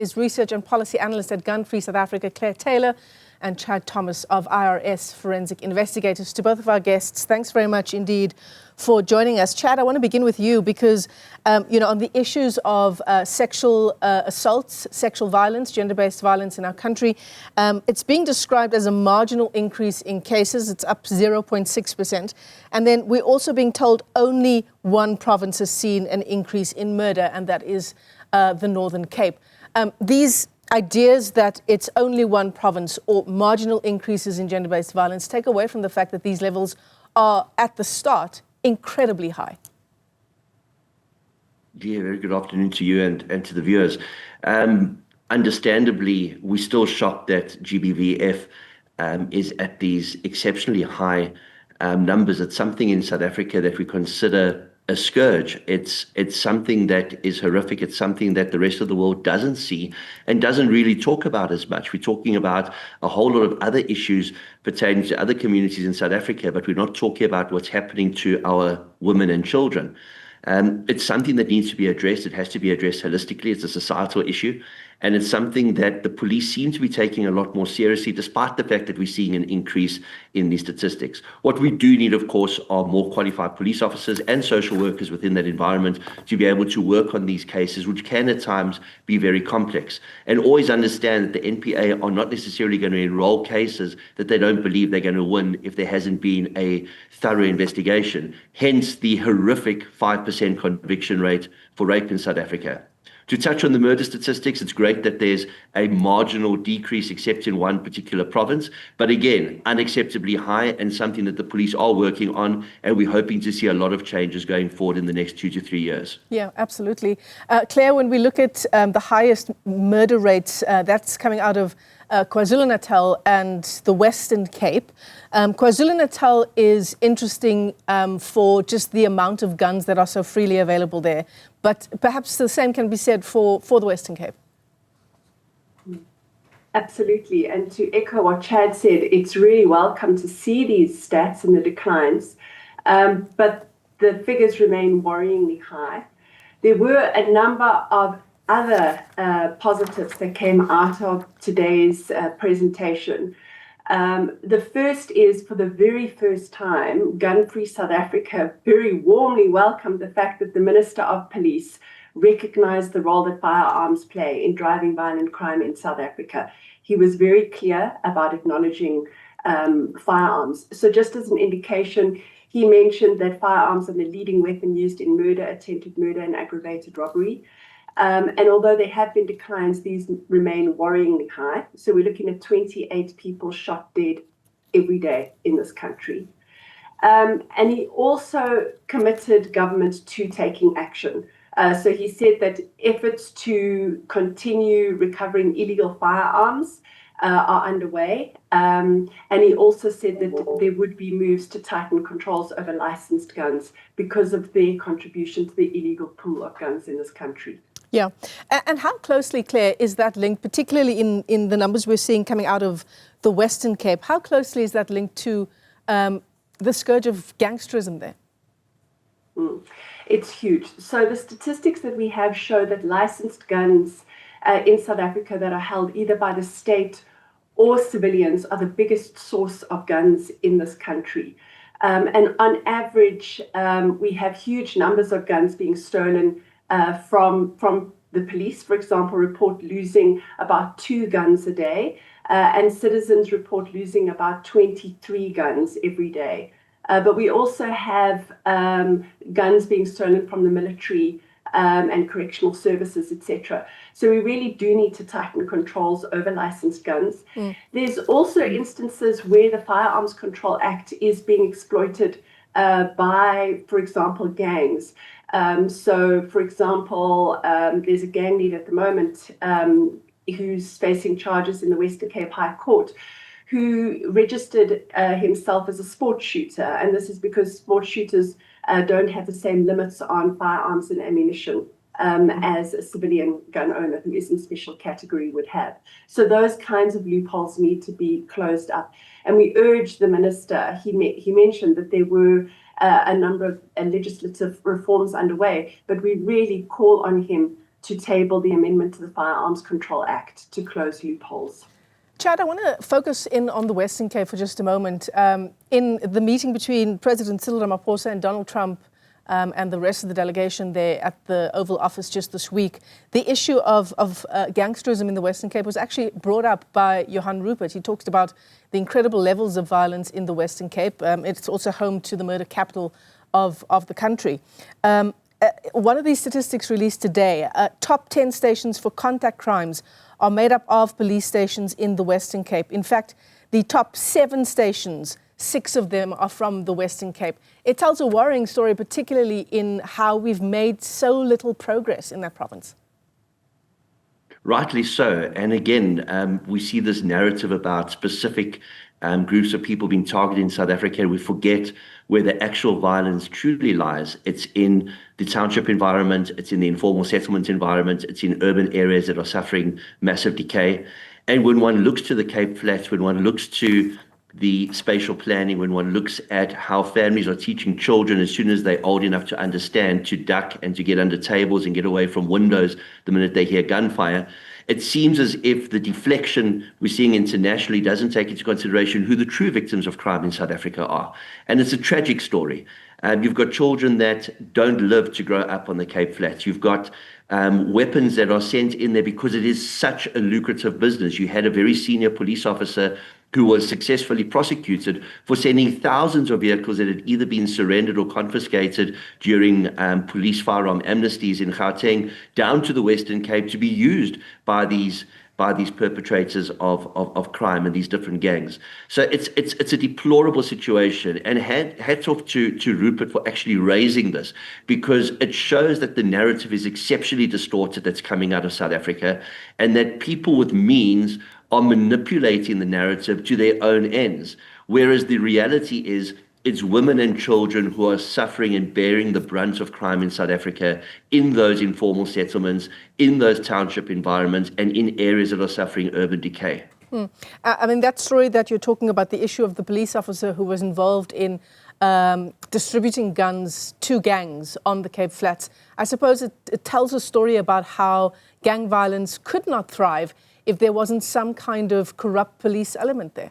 is research and policy analyst at Gunfree South Africa, Claire Taylor, and Chad Thomas of IRS Forensic Investigators. To both of our guests, thanks very much indeed for joining us. Chad, I want to begin with you because, on the issues of sexual assaults, sexual violence, gender-based violence in our country, it's being described as a marginal increase in cases. It's up 0.6%. And then we're also being told only one province has seen an increase in murder, and that is the Northern Cape. These ideas that it's only one province or marginal increases in gender-based violence take away from the fact that these levels are, at the start, incredibly high. Yeah, very good afternoon to you and to the viewers. Understandably, we're still shocked that GBVF is at these exceptionally high numbers. It's something in South Africa that we consider a scourge. It's something that is horrific. It's something that the rest of the world doesn't see and doesn't really talk about as much. We're talking about a whole lot of other issues pertaining to other communities in South Africa, but we're not talking about what's happening to our women and children. It's something that needs to be addressed. It has to be addressed holistically. It's a societal issue. And it's something that the police seem to be taking a lot more seriously, despite the fact that we're seeing an increase in these statistics. What we do need, of course, are more qualified police officers and social workers within that environment to be able to work on these cases, which can at times be very complex. And always understand that the NPA are not necessarily going to enroll cases that they don't believe they're going to win if there hasn't been a thorough investigation. Hence the horrific 5% conviction rate for rape in South Africa. To touch on the murder statistics, it's great that there's a marginal decrease except in one particular province. But again, unacceptably high and something that the police are working on. And we're hoping to see a lot of changes going forward in the next 2 to 3 years. Yeah, absolutely. Claire, when we look at the highest murder rates, that's coming out of KwaZulu-Natal and the Western Cape. KwaZulu-Natal is interesting for just the amount of guns that are so freely available there. But perhaps the same can be said for the Western Cape. Absolutely. And to echo what Chad said, it's really welcome to see these stats and the declines. But the figures remain worryingly high. There were a number of other positives that came out of today's presentation. The first is, for the very first time, Gunfree South Africa very warmly welcomed the fact that the Minister of Police recognized the role that firearms play in driving violent crime in South Africa. He was very clear about acknowledging firearms. So just as an indication, he mentioned that firearms are the leading weapon used in murder, attempted murder, and aggravated robbery. And although there have been declines, these remain worryingly high. So we're looking at 28 people shot dead every day in this country. And he also committed government to taking action. So he said that efforts to continue recovering illegal firearms are underway. And he also said that there would be moves to tighten controls over licensed guns because of their contribution to the illegal pool of guns in this country. Yeah. And how closely, Claire, is that linked, particularly in the numbers we're seeing coming out of the Western Cape? How closely is that linked to the scourge of gangsterism there? It's huge. So the statistics that we have show that licensed guns in South Africa that are held either by the state or civilians are the biggest source of guns in this country. And on average, we have huge numbers of guns being stolen from the police, for example, report losing about 2 guns a day, and citizens report losing about 23 guns every day. But we also have guns being stolen from the military and correctional services, etc. So we really do need to tighten controls over licensed guns. There's also instances where the Firearms Control Act is being exploited by, for example, gangs. So, for example, there's a gang leader at the moment who's facing charges in the Western Cape High Court, who registered himself as a sports shooter. And this is because sports shooters don't have the same limits on firearms and ammunition as a civilian gun owner who is in special category would have. So those kinds of loopholes need to be closed up. And we urge the minister, he mentioned that there were a number of legislative reforms underway, but we really call on him to table the amendment to the Firearms Control Act to close loopholes. Chad, I want to focus in on the Western Cape for just a moment. In the meeting between President Cyril Ramaphosa and Donald Trump and the rest of the delegation there at the Oval Office just this week, the issue of gangsterism in the Western Cape was actually brought up by Johan Rupert. He talked about the incredible levels of violence in the Western Cape. It's also home to the murder capital of the country. One of these statistics released today, top 10 stations for contact crimes are made up of police stations in the Western Cape. In fact, the top 7 stations, 6 of them are from the Western Cape. It tells a worrying story, particularly in how we've made so little progress in that province. Rightly so. And again, we see this narrative about specific groups of people being targeted in South Africa. We forget where the actual violence truly lies. It's in the township environment, it's in the informal settlement environment, it's in urban areas that are suffering massive decay. And when one looks to the Cape Flats, when one looks to the spatial planning, when one looks at how families are teaching children as soon as they're old enough to understand to duck and to get under tables and get away from windows the minute they hear gunfire, it seems as if the deflection we're seeing internationally doesn't take into consideration who the true victims of crime in South Africa are. And it's a tragic story. You've got children that don't live to grow up on the Cape Flats. You've got weapons that are sent in there because it is such a lucrative business. You had a very senior police officer who was successfully prosecuted for sending thousands of vehicles that had either been surrendered or confiscated during police firearm amnesties in Gauteng down to the Western Cape to be used by these perpetrators of crime and these different gangs. So it's a deplorable situation, and hats off to Rupert for actually raising this, because it shows that the narrative is exceptionally distorted that's coming out of South Africa, and that people with means are manipulating the narrative to their own ends, whereas the reality is it's women and children who are suffering and bearing the brunt of crime in South Africa, in those informal settlements, in those township environments, and in areas that are suffering urban decay. I mean, that story that you're talking about, the issue of the police officer who was involved in distributing guns to gangs on the Cape Flats, I suppose it tells a story about how gang violence could not thrive if there wasn't some kind of corrupt police element there.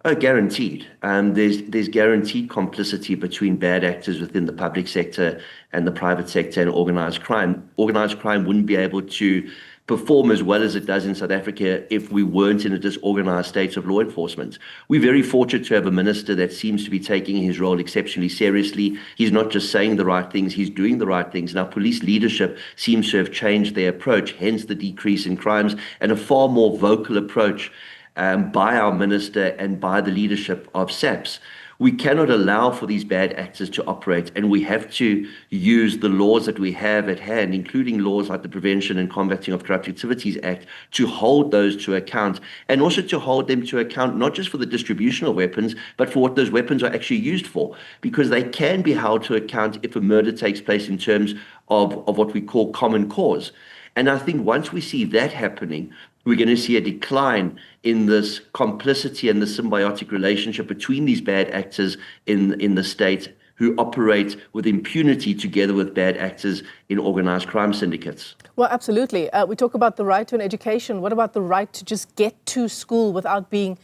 Oh, guaranteed. There's guaranteed complicity between bad actors within the public sector and the private sector and organized crime. Organized crime wouldn't be able to perform as well as it does in South Africa if we weren't in a disorganized state of law enforcement. We're very fortunate to have a minister that seems to be taking his role exceptionally seriously. He's not just saying the right things, he's doing the right things. And our police leadership seems to have changed their approach, hence the decrease in crimes and a far more vocal approach by our minister and by the leadership of SAPS. We cannot allow for these bad actors to operate, and we have to use the laws that we have at hand, including laws like the Prevention and Combating of Corrupt Activities Act, to hold those to account, and also to hold them to account not just for the distribution of weapons, but for what those weapons are actually used for, because they can be held to account if a murder takes place in terms of what we call common cause. And I think once we see that happening, we're going to see a decline in this complicity and the symbiotic relationship between these bad actors in the state who operate with impunity together with bad actors in organized crime syndicates. Well, absolutely. We talk about the right to an education. What about the right to just get to school without being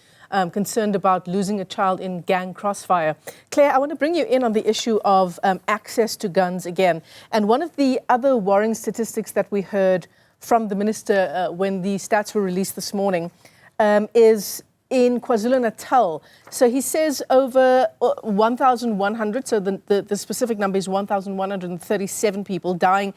concerned about losing a child in gang crossfire? Claire, I want to bring you in on the issue of access to guns again. And one of the other worrying statistics that we heard from the minister when the stats were released this morning is in KwaZulu-Natal. So he says over 1,100, so the specific number is 1,137 people dying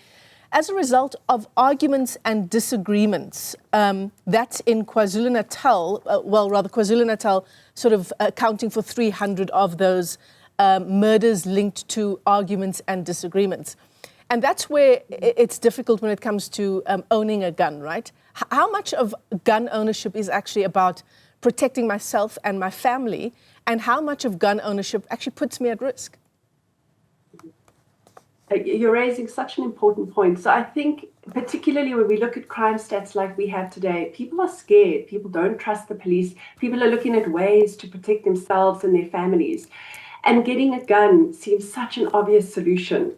as a result of arguments and disagreements. That's in KwaZulu-Natal, KwaZulu-Natal sort of accounting for 300 of those murders linked to arguments and disagreements. And that's where it's difficult when it comes to owning a gun, right? How much of gun ownership is actually about protecting myself and my family, and how much of gun ownership actually puts me at risk? You're raising such an important point. So I think particularly when we look at crime stats like we have today, people are scared. People don't trust the police. People are looking at ways to protect themselves and their families. And getting a gun seems such an obvious solution.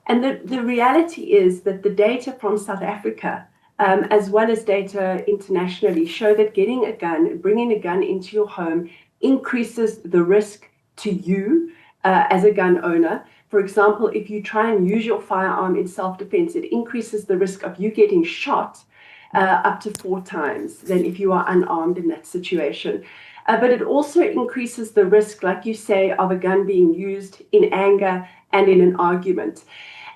And the reality is that the data from South Africa, as well as data internationally, show that getting a gun, bringing a gun into your home, increases the risk to you as a gun owner. For example, if you try and use your firearm in self-defense, it increases the risk of you getting shot up to 4 times than if you are unarmed in that situation. But it also increases the risk, like you say, of a gun being used in anger and in an argument.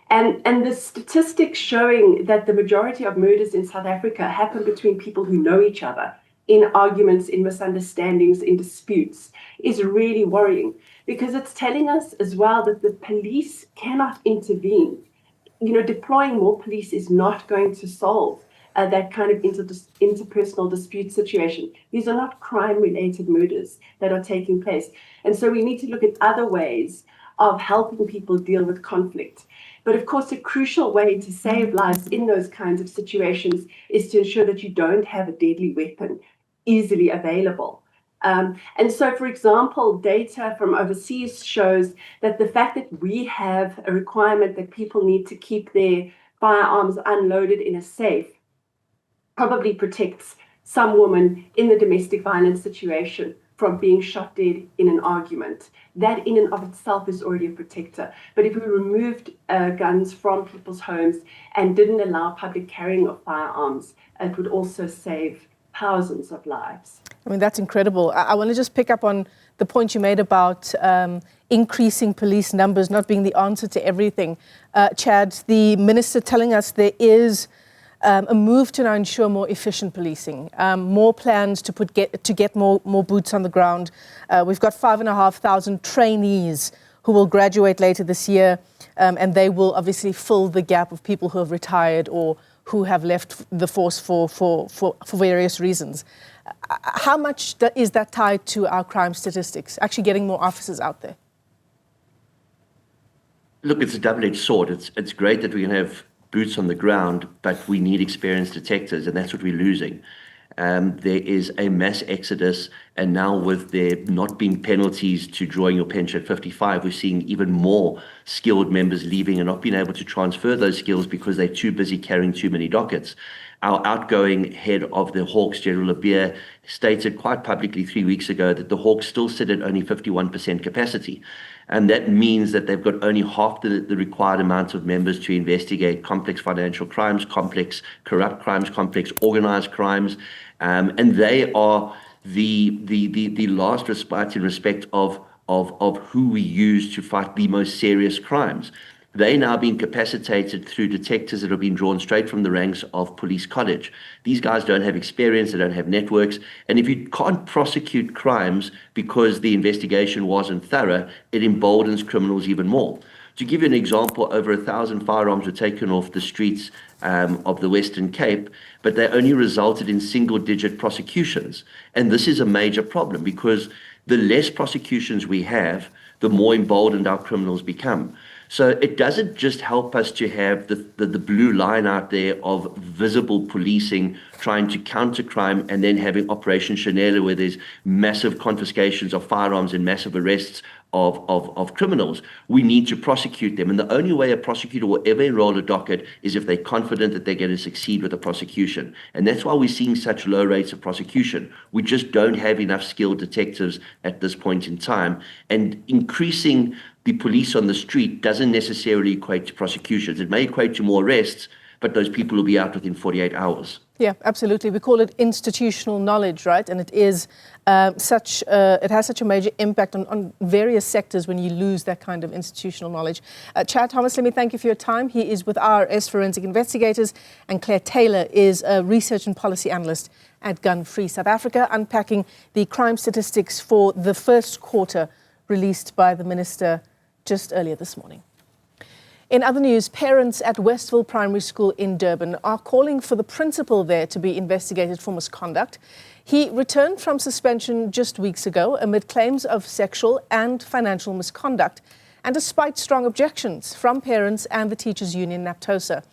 And the statistics showing that the majority of murders in South Africa happen between people who know each other, in arguments, in misunderstandings, in disputes, is really worrying, because it's telling us as well that the police cannot intervene. Deploying more police is not going to solve that kind of interpersonal dispute situation. These are not crime-related murders that are taking place. And so we need to look at other ways of helping people deal with conflict. But of course, a crucial way to save lives in those kinds of situations is to ensure that you don't have a deadly weapon easily available. And so, for example, data from overseas shows that the fact that we have a requirement that people need to keep their firearms unloaded in a safe probably protects some woman in the domestic violence situation from being shot dead in an argument. That in and of itself is already a protector. But if we removed guns from people's homes and didn't allow public carrying of firearms, it would also save thousands of lives. I mean, that's incredible. I want to just pick up on the point you made about increasing police numbers not being the answer to everything. Chad, the minister telling us there is a move to now ensure more efficient policing, more plans to get more boots on the ground. We've got 5,500 trainees who will graduate later this year, and they will obviously fill the gap of people who have retired or who have left the force for various reasons. How much is that tied to our crime statistics, actually getting more officers out there? Look, it's a double-edged sword. It's great that we can have boots on the ground, but we need experienced detectives, and that's what we're losing. There is a mass exodus, and now with there not being penalties to drawing your pension at 55, we're seeing even more skilled members leaving and not being able to transfer those skills because they're too busy carrying too many dockets. Our outgoing head of the Hawks, General Abir, stated quite publicly 3 weeks ago that the Hawks still sit at only 51% capacity. And that means that they've got only half the required amount of members to investigate complex financial crimes, complex corrupt crimes, complex organized crimes. And they are the last respite in respect of who we use to fight the most serious crimes. They're now being capacitated through detectives that have been drawn straight from the ranks of police college. These guys don't have experience, they don't have networks, and if you can't prosecute crimes because the investigation wasn't thorough, it emboldens criminals even more. To give you an example, over 1,000 firearms were taken off the streets of the Western Cape, but they only resulted in single-digit prosecutions. And this is a major problem because the less prosecutions we have, the more emboldened our criminals become. So it doesn't just help us to have the blue line out there of visible policing trying to counter crime and then having Operation Chanela where there's massive confiscations of firearms and massive arrests of criminals. We need to prosecute them. And the only way a prosecutor will ever enroll a docket is if they're confident that they're going to succeed with a prosecution. And that's why we're seeing such low rates of prosecution. We just don't have enough skilled detectives at this point in time. And increasing the police on the street doesn't necessarily equate to prosecutions. It may equate to more arrests, but those people will be out within 48 hours. Yeah, absolutely. We call it institutional knowledge, right? And it is it has such a major impact on various sectors when you lose that kind of institutional knowledge. Chad Thomas, let me thank you for your time. He is with IRS Forensic Investigators, and Claire Taylor is a research and policy analyst at Gunfree South Africa, unpacking the crime statistics for the first quarter released by the minister just earlier this morning. In other news, parents at Westville Primary School in Durban are calling for the principal there to be investigated for misconduct. He returned from suspension just weeks ago amid claims of sexual and financial misconduct, and despite strong objections from parents and the teachers' union NAPTOSA.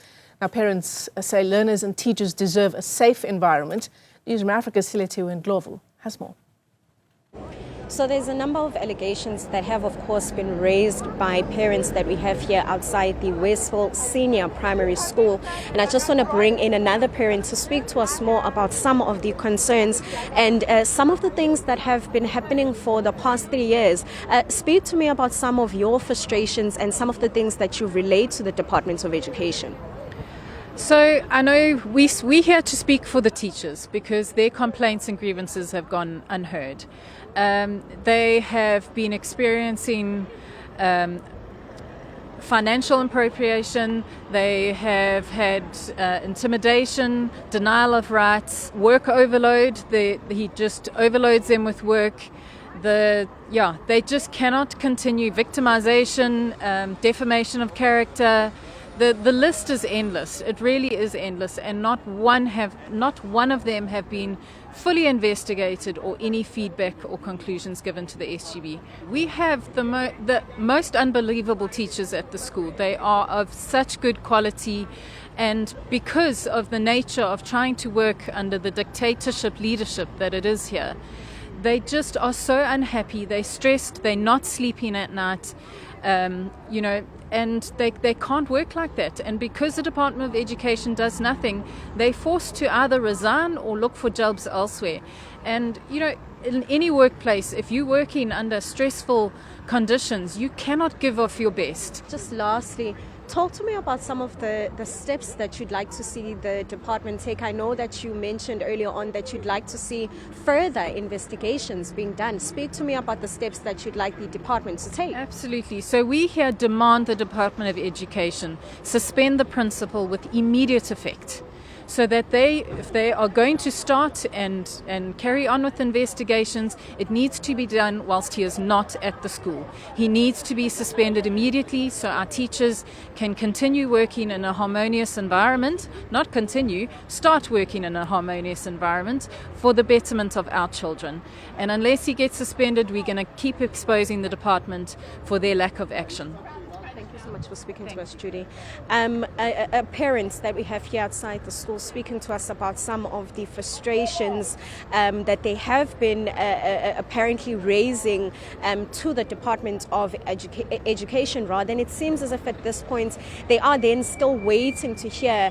Now, parents say learners and teachers deserve a safe environment. Newzroom Afrika's Siletu Ndlovu has more. So there's a number of allegations that have, of course, been raised by parents that we have here outside the Westville Senior Primary School. And I just want to bring in another parent to speak to us more about some of the concerns and some of the things that have been happening for the past 3 years. Speak to me about some of your frustrations and some of the things that you relate to the Department of Education. So I know we're here to speak for the teachers because their complaints and grievances have gone unheard. They have been experiencing financial appropriation, they have had intimidation, denial of rights, work overload. He just overloads them with work. They just cannot continue. Victimization, defamation of character. The list is endless. It really is endless, and not one of them have been fully investigated or any feedback or conclusions given to the SGB. We have the most unbelievable teachers at the school. They are of such good quality, and because of the nature of trying to work under the dictatorship leadership that it is here, they just are so unhappy. They're stressed. They're not sleeping at night. And they can't work like that. And because the Department of Education does nothing, they're forced to either resign or look for jobs elsewhere. And, in any workplace, if you're working under stressful conditions, you cannot give off your best. Just lastly, talk to me about some of the steps that you'd like to see the department take. I know that you mentioned earlier on that you'd like to see further investigations being done. Speak to me about the steps that you'd like the department to take. Absolutely. So we here demand the Department of Education suspend the principal with immediate effect, so that if they are going to start and carry on with investigations, it needs to be done whilst he is not at the school. He needs to be suspended immediately so our teachers can continue working in a harmonious environment, start working in a harmonious environment for the betterment of our children. And unless he gets suspended, we're going to keep exposing the department for their lack of action. So much for speaking to us, Judy. Parents that we have here outside the school speaking to us about some of the frustrations that they have been apparently raising to the Department of Education, rather. And it seems as if at this point they are then still waiting to hear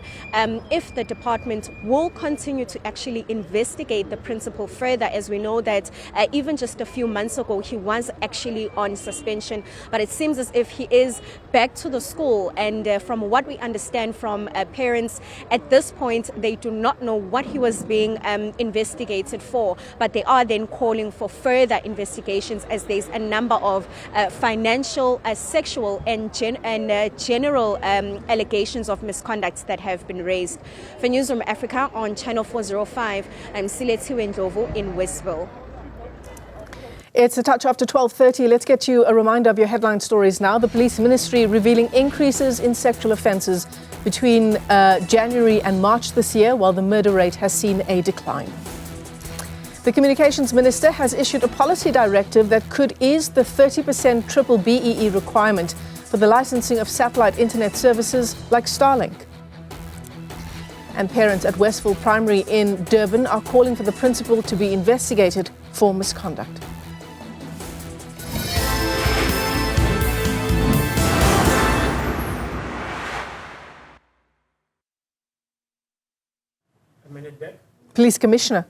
if the department will continue to actually investigate the principal further, as we know that even just a few months ago he was actually on suspension. But it seems as if he is back to the school, and from what we understand from parents at this point, they do not know what he was being investigated for, but they are then calling for further investigations as there's a number of financial, sexual and general allegations of misconduct that have been raised. For Newzroom Afrika on Channel 405, I'm Siletiwe Ndlovu in Westville. It's a touch after 12:30. Let's get you a reminder of your headline stories now. The police ministry revealing increases in sexual offences between January and March this year, while the murder rate has seen a decline. The communications minister has issued a policy directive that could ease the 30% triple BEE requirement for the licensing of satellite internet services like Starlink. And parents at Westville Primary in Durban are calling for the principal to be investigated for misconduct. Police Commissioner